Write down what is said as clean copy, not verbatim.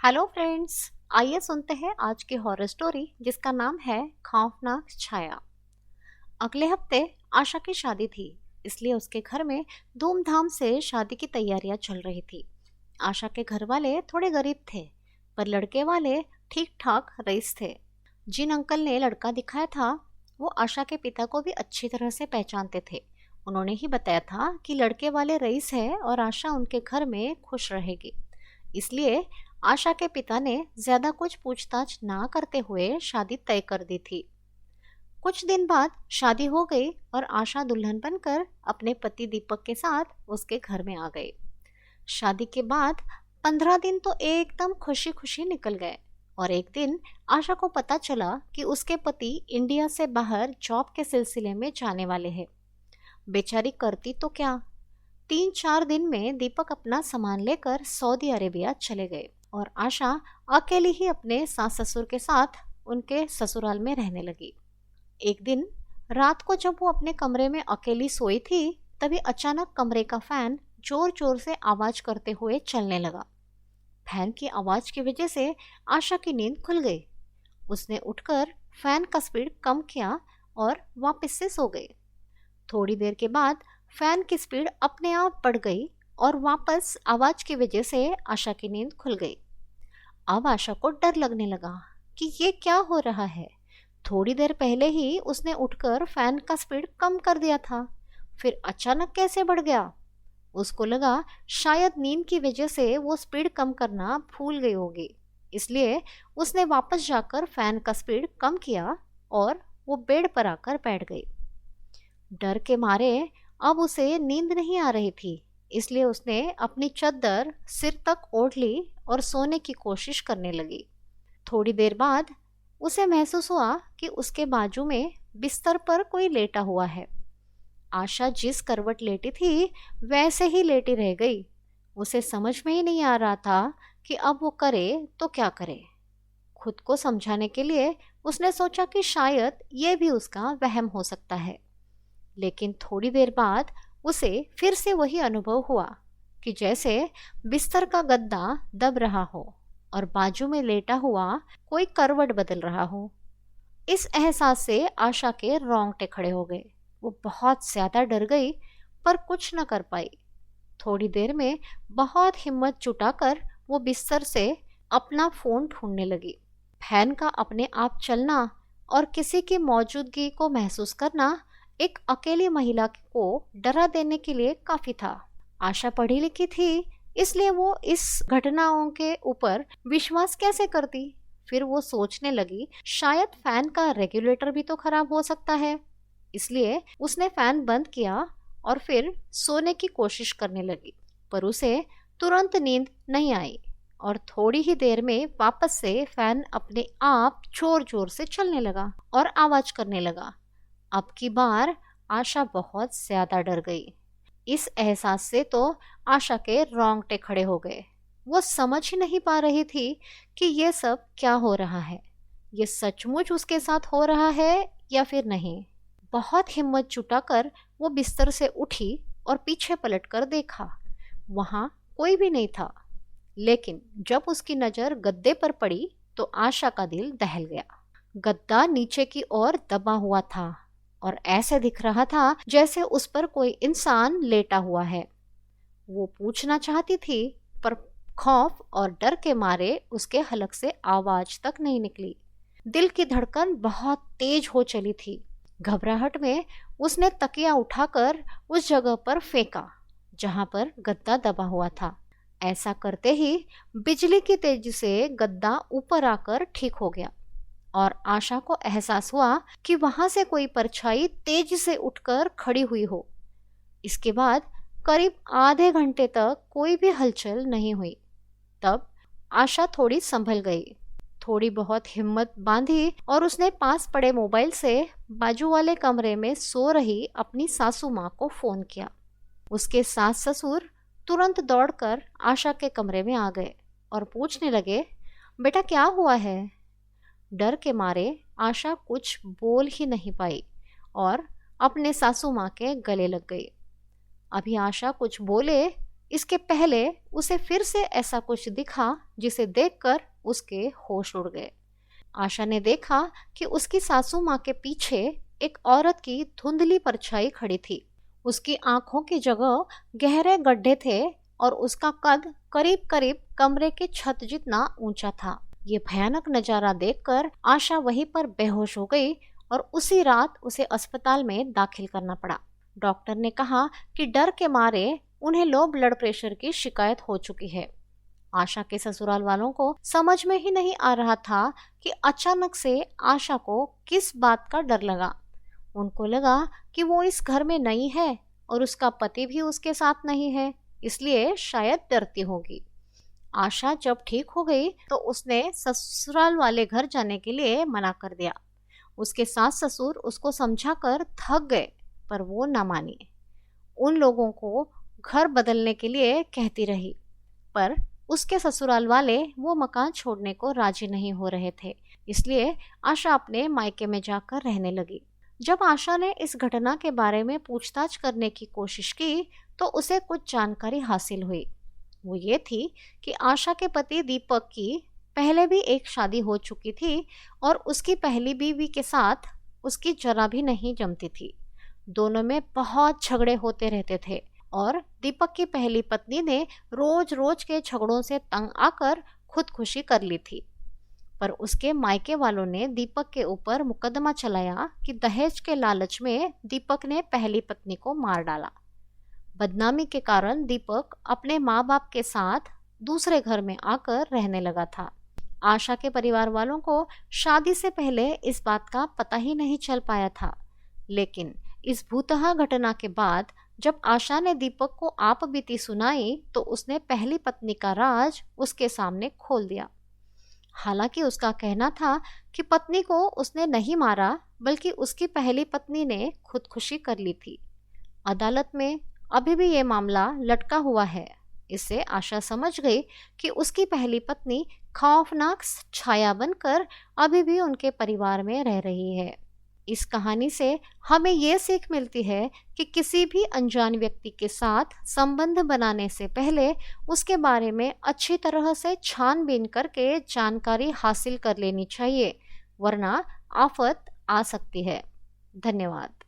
Hello friends. आइए सुनते हैं आज की हॉरर स्टोरी जिसका नाम है खौफनाक छाया। अगले हफ्ते आशा की शादी थी, इसलिए उसके घर में धूमधाम से शादी की तैयारियां चल रही थी। आशा के घर वाले थोड़े गरीब थे, पर लड़के वाले ठीक ठाक रईस थे। जिन अंकल ने लड़का दिखाया था वो आशा के पिता को भी अच्छी तरह से पहचानते थे। उन्होंने ही बताया था कि लड़के वाले रईस है और आशा उनके घर में खुश रहेगी। इसलिए आशा के पिता ने ज्यादा कुछ पूछताछ ना करते हुए शादी तय कर दी थी। कुछ दिन बाद शादी हो गई और आशा दुल्हन बनकर अपने पति दीपक के साथ उसके घर में आ गई। शादी के बाद 15 दिन तो एकदम खुशी खुशी निकल गए और एक दिन आशा को पता चला कि उसके पति इंडिया से बाहर जॉब के सिलसिले में जाने वाले हैं। बेचारी करती तो क्या, 3-4 दिन में दीपक अपना सामान लेकर सऊदी अरेबिया चले गए और आशा अकेली ही अपने सास ससुर के साथ उनके ससुराल में रहने लगी। एक दिन रात को जब वो अपने कमरे में अकेली सोई थी, तभी अचानक कमरे का फैन जोर जोर से आवाज करते हुए चलने लगा। फैन की आवाज की वजह से आशा की नींद खुल गई। उसने उठकर फैन का स्पीड कम किया और वापस से सो गई। थोड़ी देर के बाद फैन की स्पीड अपने आप बढ़ गई और वापस आवाज की वजह से आशा की नींद खुल गई। अब आशा को डर लगने लगा कि ये क्या हो रहा है। थोड़ी देर पहले ही उसने उठकर फैन का स्पीड कम कर दिया था, फिर अचानक कैसे बढ़ गया। उसको लगा शायद नींद की वजह से वो स्पीड कम करना भूल गई होगी, इसलिए उसने वापस जाकर फैन का स्पीड कम किया और वो बेड पर आकर बैठ गई। डर के मारे अब उसे नींद नहीं आ रही थी, इसलिए उसने अपनी चद्दर सिर तक ओढ़ ली और सोने की कोशिश करने लगी। थोड़ी देर बाद उसे महसूस हुआ कि उसके बाजू में बिस्तर पर कोई लेटा हुआ है। आशा जिस करवट लेटी थी वैसे ही लेटी रह गई। उसे समझ में ही नहीं आ रहा था कि अब वो करे तो क्या करे। खुद को समझाने के लिए उसने सोचा कि शायद ये भी उसका वहम हो सकता है, लेकिन थोड़ी देर बाद उसे फिर से वही अनुभव हुआ कि जैसे बिस्तर का गद्दा दब रहा हो और बाजू में लेटा हुआ कोई करवट बदल रहा हो। इस एहसास से आशा के रोंगटे खड़े हो गए। वो बहुत ज्यादा डर गई पर कुछ न कर पाई। थोड़ी देर में बहुत हिम्मत जुटाकर वो बिस्तर से अपना फोन ढूंढने लगी। फैन का अपने आप चलना और किसी की मौजूदगी को महसूस करना एक अकेली महिला को डरा देने के लिए काफी था। आशा पढ़ी लिखी थी, इसलिए वो इस घटनाओं के ऊपर विश्वास कैसे करती। फिर वो सोचने लगी शायद फैन का रेगुलेटर भी तो खराब हो सकता है, इसलिए उसने फैन बंद किया और फिर सोने की कोशिश करने लगी। पर उसे तुरंत नींद नहीं आई और थोड़ी ही देर में वापस से फैन अपने आप जोर जोर से चलने लगा और आवाज करने लगा। अब की बार आशा बहुत ज्यादा डर गई। इस एहसास से तो आशा के रोंगटे खड़े हो गए। वो समझ ही नहीं पा रही थी कि ये सब क्या हो रहा है। ये सचमुच उसके साथ हो रहा है या फिर नहीं। बहुत हिम्मत जुटाकर वो बिस्तर से उठी और पीछे पलटकर देखा। वहां कोई भी नहीं था, लेकिन जब उसकी नजर गद्दे पर पड़ी तो आशा का दिल दहल गया। गद्दा नीचे की ओर दबा हुआ था और ऐसे दिख रहा था जैसे उस पर कोई इंसान लेटा हुआ है। वो पूछना चाहती थी पर खौफ और डर के मारे उसके हलक से आवाज तक नहीं निकली। दिल की धड़कन बहुत तेज हो चली थी। घबराहट में उसने तकिया उठाकर उस जगह पर फेंका जहां पर गद्दा दबा हुआ था। ऐसा करते ही बिजली की तेजी से गद्दा ऊपर आकर ठीक हो गया और आशा को एहसास हुआ कि वहां से कोई परछाई तेजी से उठकर खड़ी हुई हो। इसके बाद करीब आधे घंटे तक कोई भी हलचल नहीं हुई। तब आशा थोड़ी संभल गई, थोड़ी बहुत हिम्मत बांधी और उसने पास पड़े मोबाइल से बाजू वाले कमरे में सो रही अपनी सासू माँ को फोन किया। उसके सास ससुर तुरंत दौड़कर आशा के कमरे में आ गए और पूछने लगे, बेटा क्या हुआ है। डर के मारे आशा कुछ बोल ही नहीं पाई और अपने सासू माँ के गले लग गई। अभी आशा कुछ बोले इसके पहले उसे फिर से ऐसा कुछ दिखा जिसे देखकर उसके होश उड़ गए। आशा ने देखा कि उसकी सासू माँ के पीछे एक औरत की धुंधली परछाई खड़ी थी। उसकी आंखों की जगह गहरे गड्ढे थे और उसका कद करीब करीब कमरे की छत जितना ऊंचा था। ये भयानक नजारा देखकर आशा वहीं पर बेहोश हो गई और उसी रात उसे अस्पताल में दाखिल करना पड़ा। डॉक्टर ने कहा कि डर के मारे उन्हें लो ब्लड प्रेशर की शिकायत हो चुकी है। आशा के ससुराल वालों को समझ में ही नहीं आ रहा था कि अचानक से आशा को किस बात का डर लगा। उनको लगा कि वो इस घर में नई है और उसका पति भी उसके साथ नहीं है, इसलिए शायद डरती होगी। आशा जब ठीक हो गई तो उसने ससुराल वाले घर जाने के लिए मना कर दिया। उसके सास ससुर उसको समझाकर थक गए पर वो न मानी। उन लोगों को घर बदलने के लिए कहती रही पर उसके ससुराल वाले वो मकान छोड़ने को राजी नहीं हो रहे थे, इसलिए आशा अपने मायके में जाकर रहने लगी। जब आशा ने इस घटना के बारे में पूछताछ करने की कोशिश की तो उसे कुछ जानकारी हासिल हुई। वो ये थी कि आशा के पति दीपक की पहले भी एक शादी हो चुकी थी और उसकी पहली बीवी के साथ उसकी जरा भी नहीं जमती थी। दोनों में बहुत झगड़े होते रहते थे और दीपक की पहली पत्नी ने रोज रोज के झगड़ों से तंग आकर खुदकुशी कर ली थी। पर उसके मायके वालों ने दीपक के ऊपर मुकदमा चलाया कि दहेज के लालच में दीपक ने पहली पत्नी को मार डाला। बदनामी के कारण दीपक अपने माँ बाप के साथ दूसरे घर में आकर रहने लगा था। आशा के परिवार वालों को शादी से पहले इस बात का पता ही नहीं चल पाया था, लेकिन इस भूतहा घटना के बाद जब आशा ने दीपक को आप बीती सुनाई तो उसने पहली पत्नी का राज उसके सामने खोल दिया। हालांकि उसका कहना था कि पत्नी को उसने नहीं मारा बल्कि उसकी पहली पत्नी ने खुदकुशी कर ली थी। अदालत में अभी भी ये मामला लटका हुआ है। इससे आशा समझ गई कि उसकी पहली पत्नी खौफनाक छाया बनकर अभी भी उनके परिवार में रह रही है। इस कहानी से हमें ये सीख मिलती है कि किसी भी अनजान व्यक्ति के साथ संबंध बनाने से पहले उसके बारे में अच्छी तरह से छानबीन करके जानकारी हासिल कर लेनी चाहिए, वरना आफत आ सकती है। धन्यवाद।